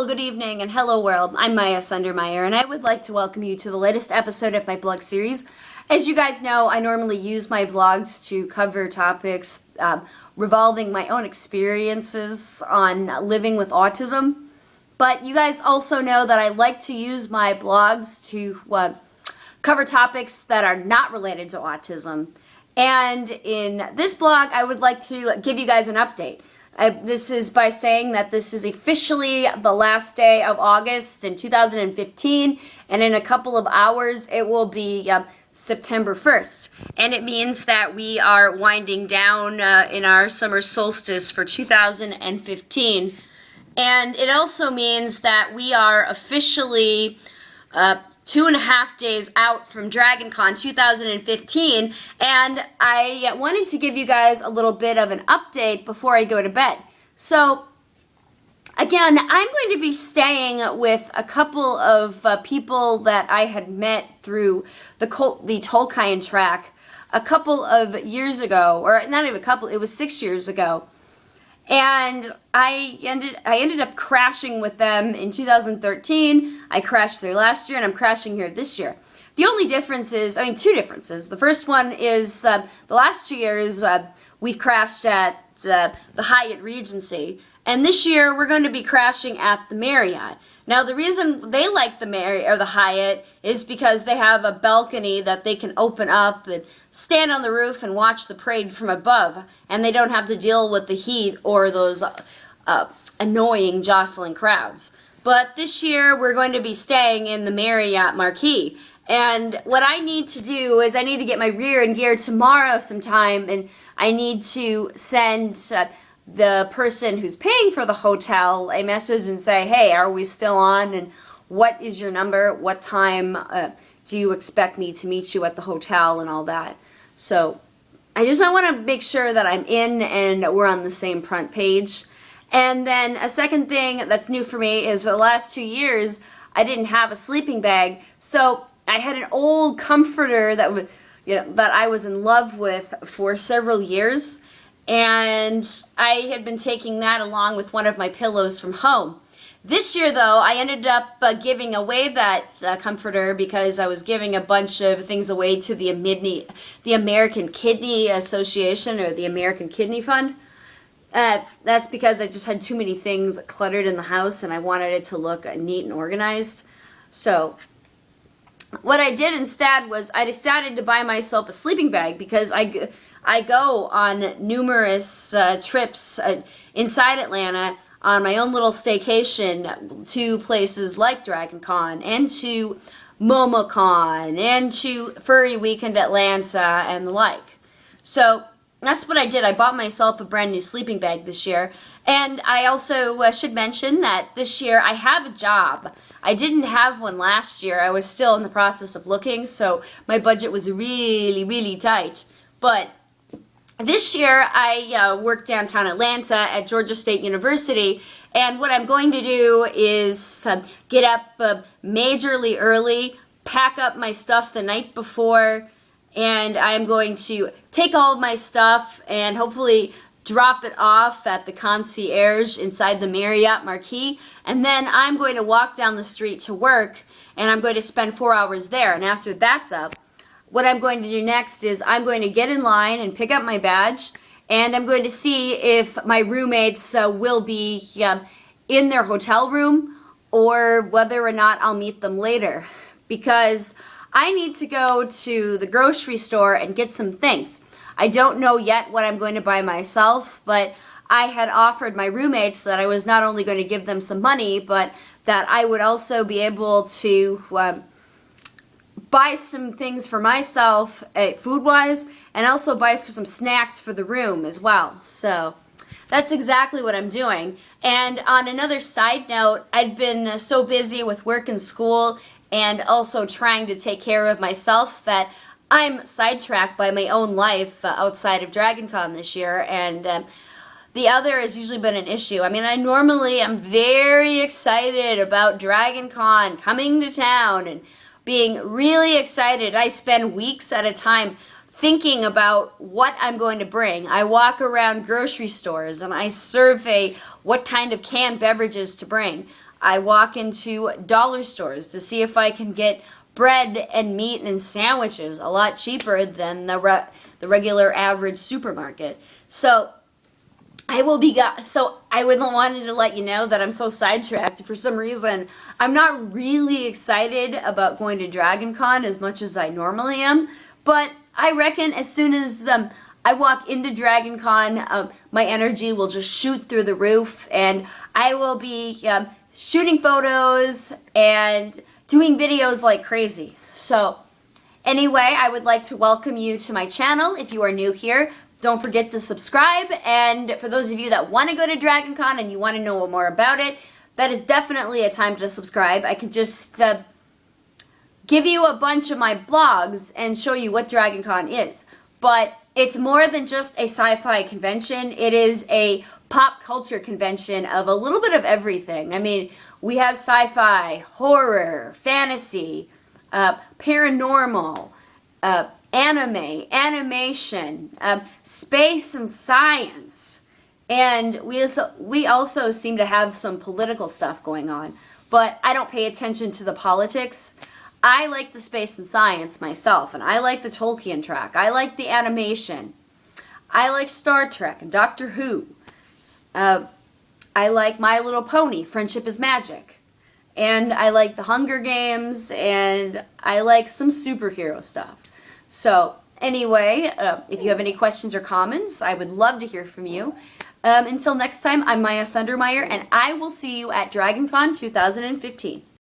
Hello, good evening, and hello world. I'm Miyah, and I would like to welcome you to the latest episode of my blog series. As you guys know, I normally use my vlogs to cover topics revolving my own experiences on living with autism. But you guys also know that I like to use my blogs to cover topics that are not related to autism. And in this blog, I would like to give you guys an update. This is by saying that this is officially the last day of August in 2015, and in a couple of hours it will be September 1st. And it means that we are winding down in our summer solstice for 2015. And it also means that we are officially 2.5 days out from DragonCon 2015, and I wanted to give you guys a little bit of an update before I go to bed. So, again, I'm going to be staying with a couple of people that I had met through the Tolkien track a couple of years ago, or not even a couple, it was 6 years ago. And I ended up crashing with them in 2013. I crashed there last year, and I'm crashing here this year. The only difference is, two differences. The first one is the last 2 years we've crashed at the Hyatt Regency, and this year we're going to be crashing at the Marriott. Now, the reason they like the Hyatt is because they have a balcony that they can open up and stand on the roof and watch the parade from above, and they don't have to deal with the heat or those annoying jostling crowds. But this year we're going to be staying in the Marriott Marquis, and what I need to do is I need to get my rear in gear tomorrow sometime, and I need to send the person who's paying for the hotel a message and say, hey, are we still on, and what is your number, what time do you expect me to meet you at the hotel, and all that. So I want to make sure that I'm in and we're on the same front page. And then a second thing that's new for me is for the last 2 years I didn't have a sleeping bag, so I had an old comforter that I was in love with for several years, and I had been taking that along with one of my pillows from home. This year, though, I ended up giving away that comforter because I was giving a bunch of things away to the American Kidney Association, or the American Kidney Fund. That's because I just had too many things cluttered in the house, and I wanted it to look neat and organized. So what I did instead was I decided to buy myself a sleeping bag, because I go on numerous trips inside Atlanta on my own little staycation to places like DragonCon and to MomoCon and to Furry Weekend Atlanta and the like. So that's what I did. I bought myself a brand new sleeping bag this year. And I also should mention that this year I have a job. I didn't have one last year. I was still in the process of looking, so my budget was really, really tight. But this year, I work downtown Atlanta at Georgia State University, and what I'm going to do is get up majorly early, pack up my stuff the night before, and I'm going to take all of my stuff and hopefully drop it off at the concierge inside the Marriott Marquis, and then I'm going to walk down the street to work, and I'm going to spend 4 hours there, and after that's up, what I'm going to do next is I'm going to get in line and pick up my badge, and I'm going to see if my roommates will be in their hotel room, or whether or not I'll meet them later, because I need to go to the grocery store and get some things. I don't know yet what I'm going to buy myself, but I had offered my roommates that I was not only going to give them some money, but that I would also be able to buy some things for myself, food-wise, and also buy some snacks for the room as well. So that's exactly what I'm doing. And on another side note, I'd been so busy with work and school and also trying to take care of myself that I'm sidetracked by my own life outside of DragonCon this year, and the other has usually been an issue. I normally am very excited about DragonCon coming to town and being really excited. I spend weeks at a time thinking about what I'm going to bring. I walk around grocery stores and I survey what kind of canned beverages to bring. I walk into dollar stores to see if I can get bread and meat and sandwiches a lot cheaper than the regular average supermarket. So I would wanted to let you know that I'm so sidetracked. For some reason, I'm not really excited about going to Dragon Con as much as I normally am. But I reckon as soon as I walk into Dragon Con, my energy will just shoot through the roof, and I will be shooting photos and doing videos like crazy. So anyway, I would like to welcome you to my channel. If you are new here, don't forget to subscribe. And for those of you that want to go to Dragon Con and you want to know more about it, that is definitely a time to subscribe. I could just give you a bunch of my blogs and show you what Dragon Con is. But it's more than just a sci-fi convention. It is a pop culture convention of a little bit of everything. I mean, we have sci-fi, horror, fantasy, paranormal, anime, animation, space and science. And we also seem to have some political stuff going on. But I don't pay attention to the politics. I like the space and science myself, and I like the Tolkien track. I like the animation. I like Star Trek and Doctor Who. I like My Little Pony, Friendship is Magic. And I like the Hunger Games, and I like some superhero stuff. So anyway, if you have any questions or comments, I would love to hear from you. Until next time, I'm Miyah Sundermeyer, and I will see you at DragonCon 2015.